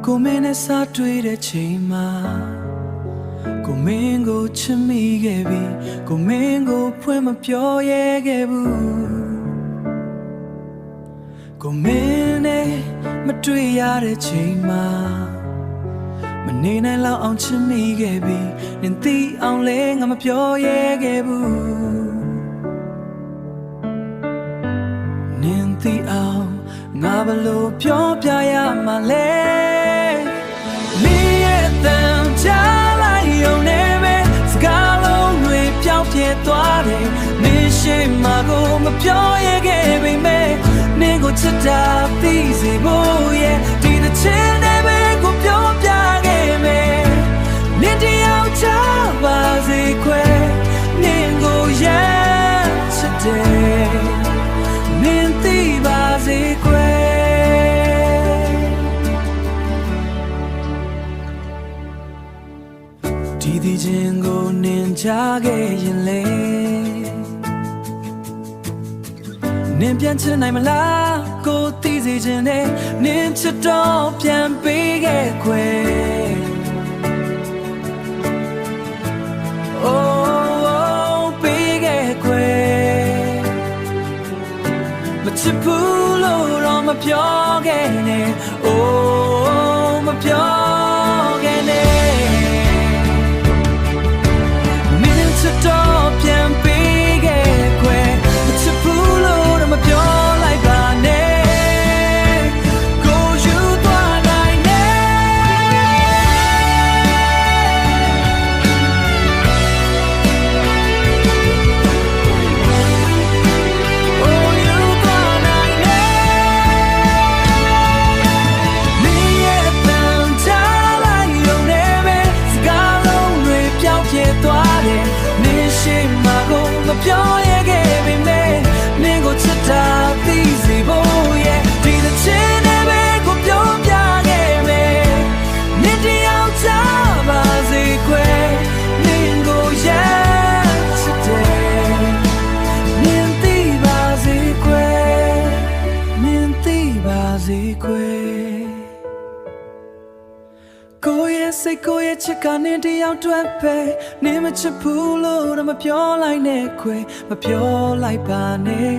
ကိုမင်းနဲ့စားတွေ့တဲ့ချိန်မှာကိုမင်းကိုချစ်မိခဲ့ပြီကိုမင်းကိုဖွင့်မပြောရဲခဲ့ဘူးကိုမင်းနဲ့မတွေ့ရတဲ့ချိန်မှာမနေနိုင်လောက်အောင်ချစ်မိခဲ့ပြီနင်သိအောင်လဲငါမပြောရဲခဲ့ဘူးနင်သိအောင်ငါဘလို့ပြောပြရမှာလဲနေရဲ့တန်ချလိုက်ရုံနဲ့ပဲစကားလုံးတွေပြောင်းပြဲသွားတယ်နေရှိမှကိုမပြောရခဲ့ပေမဲ့နင်ကိုချစ်တာသိစေဖို့ရဲ့ဒီတစ်ချင်းနဲ့ပဲကိုပြောပြခဲ့မယ်နင်တရားချပါစေခွဲနင်ကိုရချစ်တယ်နင်သိပါစေခွဲဒီဒီချင်းကိုနင်ချခဲ့ရင်လေနင်ပြန်ချင်နိုင်မလားကိုသိစေချင်တယ်နင်ချစ်တော့ပြန်ပေးခဲ့ခွဲမချစ်ဘူးလို့တော့မပြောခဲ့နဲ့ Oh မပြောခဲ့နဲ့မင်းချစ်တော့ပြန်ပေးခဲ့ခွဲမချစ်ဘူးလို့တော့မပြောလိုက်ပါနဲ့ကိုယူသွားနိုင်နဲ့ပြောရခဲ့ပေမဲ့နင်ကိုချစ်တာသိစေဖို့ရဲ့ဒီတစ်ချင်းနဲ့ပဲကိုပြောပြခဲ့မယ်နင်တရားချပါစေခွဲနင်ကိုရချစ်တယ်နင်သိပါစေခွဲနင်သိပါစေခွဲကိုရဲ့စိတ်ကိုရဲ့ချစ်ကနင်တယောက်တွဲပဲနင်မချစ်ဘူးလို့တော့မပြောလိုက်နဲ့ခွဲမပြောလိုက်ပါနဲ့